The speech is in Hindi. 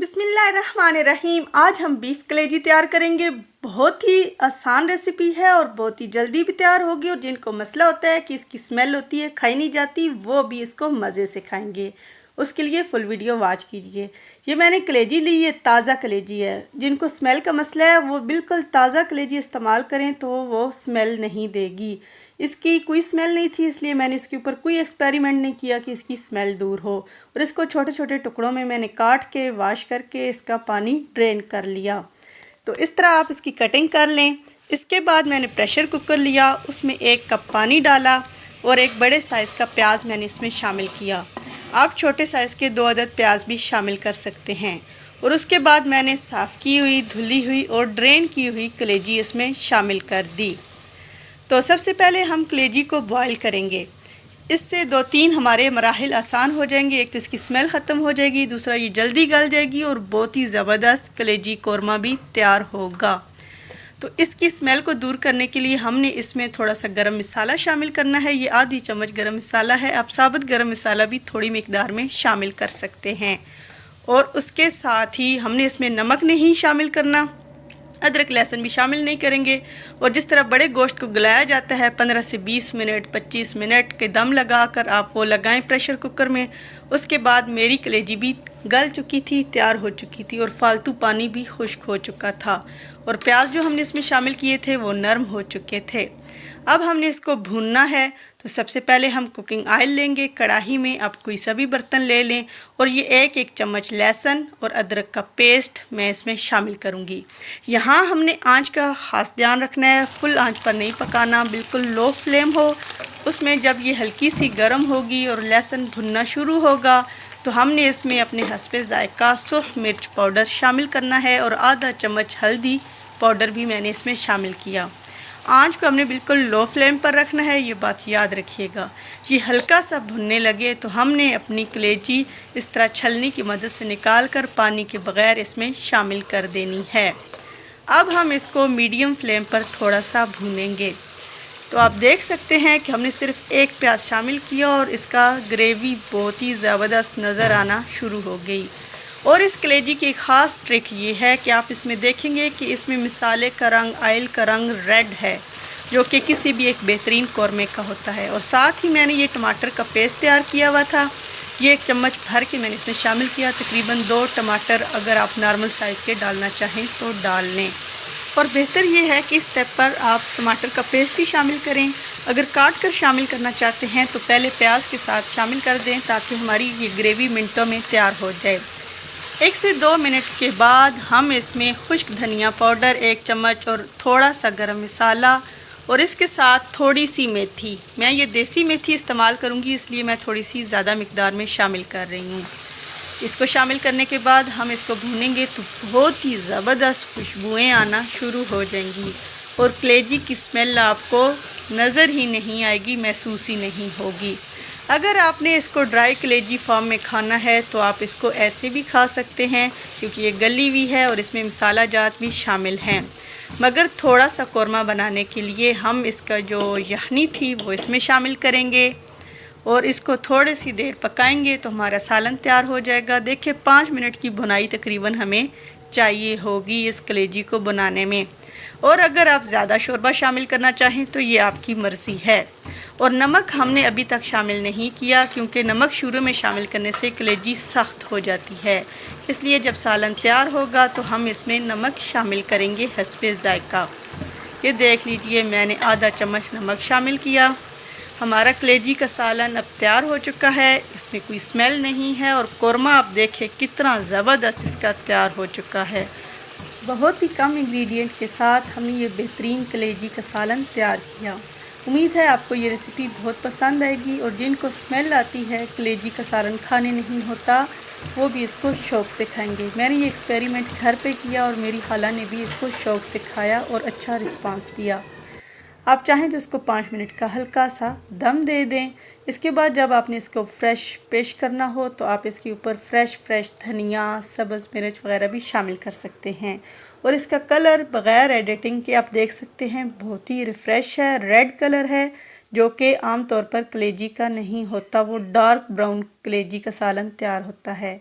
बिस्मिल्लाहिर्रहमानिर्रहीम। आज हम बीफ कलेजी तैयार करेंगे। बहुत ही आसान रेसिपी है और बहुत ही जल्दी भी तैयार होगी। और जिनको मसला होता है कि इसकी स्मेल होती है, खाई नहीं जाती, वो भी इसको मज़े से खाएंगे। उसके लिए फुल वीडियो वॉच कीजिए। ये मैंने कलेजी ली, ये ताज़ा कलेजी है। जिनको स्मेल का मसला है वो बिल्कुल ताज़ा कलेजी इस्तेमाल करें तो वो स्मेल नहीं देगी। इसकी कोई स्मेल नहीं थी, इसलिए मैंने इसके ऊपर कोई एक्सपेरिमेंट नहीं किया कि इसकी स्मेल दूर हो। और इसको छोटे छोटे टुकड़ों में मैंने काट के वॉश करके इसका पानी ड्रेन कर लिया। तो इस तरह आप इसकी कटिंग कर लें। इसके बाद मैंने प्रेशर कुकर लिया, उसमें 1 कप पानी डाला और एक बड़े साइज़ का प्याज मैंने इसमें शामिल किया। आप छोटे साइज़ के 2 अदद प्याज भी शामिल कर सकते हैं। और उसके बाद मैंने साफ़ की हुई, धुली हुई और ड्रेन की हुई कलेजी इसमें शामिल कर दी। तो सबसे पहले हम कलेजी को बॉयल करेंगे। इससे 2-3 हमारे मराहिल आसान हो जाएंगे। एक तो इसकी स्मेल ख़त्म हो जाएगी, दूसरा ये जल्दी गल जाएगी और बहुत ही ज़बरदस्त कलेजी कोरमा भी तैयार होगा। तो इसकी स्मेल को दूर करने के लिए हमने इसमें थोड़ा सा गरम मसाला शामिल करना है। ये आधी चम्मच गरम मसाला है। आप साबुत गरम मसाला भी थोड़ी मिकदार में शामिल कर सकते हैं। और उसके साथ ही हमने इसमें नमक नहीं शामिल करना, अदरक लहसुन भी शामिल नहीं करेंगे। और जिस तरह बड़े गोश्त को गलाया जाता है 15 से 20 मिनट 25 मिनट के दम लगाकर आप वो लगाएं प्रेशर कुकर में। उसके बाद मेरी कलेजी भी गल चुकी थी, तैयार हो चुकी थी और फालतू पानी भी खुश्क हो चुका था। और प्याज जो हमने इसमें शामिल किए थे वो नरम हो चुके थे। अब हमने इसको भूनना है। तो सबसे पहले हम कुकिंग ऑयल लेंगे। कढ़ाई में आप कोई सा भी बर्तन ले लें और ये 1-1 चम्मच लहसुन और अदरक का पेस्ट मैं इसमें शामिल करूँगी। यहाँ हमने आंच का ख़ास ध्यान रखना है, फुल आंच पर नहीं पकाना, बिल्कुल लो फ्लेम हो। उसमें जब ये हल्की सी गर्म होगी और लहसुन भुनना शुरू होगा तो हमने इसमें अपने हस्बे ज़ायक़ा सुर्ख मिर्च पाउडर शामिल करना है और आधा चम्मच हल्दी पाउडर भी मैंने इसमें शामिल किया। आंच को हमने बिल्कुल लो फ्लेम पर रखना है, ये बात याद रखिएगा। ये हल्का सा भुनने लगे तो हमने अपनी कलेजी इस तरह छलनी की मदद से निकाल कर पानी के बग़ैर इसमें शामिल कर देनी है। अब हम इसको मीडियम फ्लेम पर थोड़ा सा भूनेंगे। तो आप देख सकते हैं कि हमने सिर्फ 1 प्याज शामिल किया और इसका ग्रेवी बहुत ही ज़बरदस्त नज़र आना शुरू हो गई। और इस कलेजी की ख़ास ट्रिक ये है कि आप इसमें देखेंगे कि इसमें मसाले का रंग, ऑयल का रंग रेड है, जो कि किसी भी एक बेहतरीन कौरमे का होता है। और साथ ही मैंने ये टमाटर का पेस्ट तैयार किया हुआ था, ये 1 चम्मच भर के मैंने इसमें शामिल किया। तकरीबन 2 टमाटर अगर आप नॉर्मल साइज़ के डालना चाहें तो डाल लें। और बेहतर ये है कि इस स्टेप पर आप टमाटर का पेस्ट ही शामिल करें। अगर काट कर शामिल करना चाहते हैं तो पहले प्याज के साथ शामिल कर दें ताकि हमारी ये ग्रेवी मिनटों में तैयार हो जाए। 1 से 2 मिनट के बाद हम इसमें खुश्क धनिया पाउडर 1 चम्मच और थोड़ा सा गरम मसाला और इसके साथ थोड़ी सी मेथी, मैं ये देसी मेथी इस्तेमाल करूँगी इसलिए मैं थोड़ी सी ज़्यादा मिकदार में शामिल कर रही हूँ। इसको शामिल करने के बाद हम इसको भूनेंगे तो बहुत ही ज़बरदस्त खुशबुएँ आना शुरू हो जाएंगी और कलेजी की स्मेल आपको नज़र ही नहीं आएगी, महसूस ही नहीं होगी। अगर आपने इसको ड्राई कलेजी फॉर्म में खाना है तो आप इसको ऐसे भी खा सकते हैं क्योंकि ये गली हुई है और इसमें मसाला जात भी शामिल हैं। मगर थोड़ा सा कोरमा बनाने के लिए हम इसका जो यखनी थी वो इसमें शामिल करेंगे और इसको थोड़ी सी देर पकाएंगे तो हमारा सालन तैयार हो जाएगा। देखिए 5 मिनट की भुनाई तकरीबन हमें चाहिए होगी इस कलेजी को बनाने में। और अगर आप ज़्यादा शोरबा शामिल करना चाहें तो ये आपकी मर्ज़ी है। और नमक हमने अभी तक शामिल नहीं किया क्योंकि नमक शुरू में शामिल करने से कलेजी सख्त हो जाती है, इसलिए जब सालन तैयार होगा तो हम इसमें नमक शामिल करेंगे हस्बे ज़ायक़ा। ये देख लीजिए मैंने आधा चम्मच नमक शामिल किया। हमारा कलेजी का सालन अब तैयार हो चुका है, इसमें कोई स्मेल नहीं है और कोरमा आप देखें कितना ज़बरदस्त इसका तैयार हो चुका है। बहुत ही कम इंग्रेडिएंट के साथ हमने ये बेहतरीन कलेजी का सालन तैयार किया। उम्मीद है आपको ये रेसिपी बहुत पसंद आएगी और जिनको स्मेल आती है कलेजी का सालन खाने नहीं होता वो भी इसको शौक़ से खाएंगे। मैंने ये एक्सपेरिमेंट घर पे किया और मेरी खाला ने भी इसको शौक़ से खाया और अच्छा रिस्पांस दिया। आप चाहें तो इसको 5 मिनट का हल्का सा दम दे दें। इसके बाद जब आपने इसको फ्रेश पेश करना हो तो आप इसके ऊपर फ्रेश धनिया, सब्ज़ मिर्च वगैरह भी शामिल कर सकते हैं। और इसका कलर बग़ैर एडिटिंग के आप देख सकते हैं बहुत ही रिफ़्रेश है, रेड कलर है, जो कि आम तौर पर कलेजी का नहीं होता, वो डार्क ब्राउन कलेजी का सालन तैयार होता है।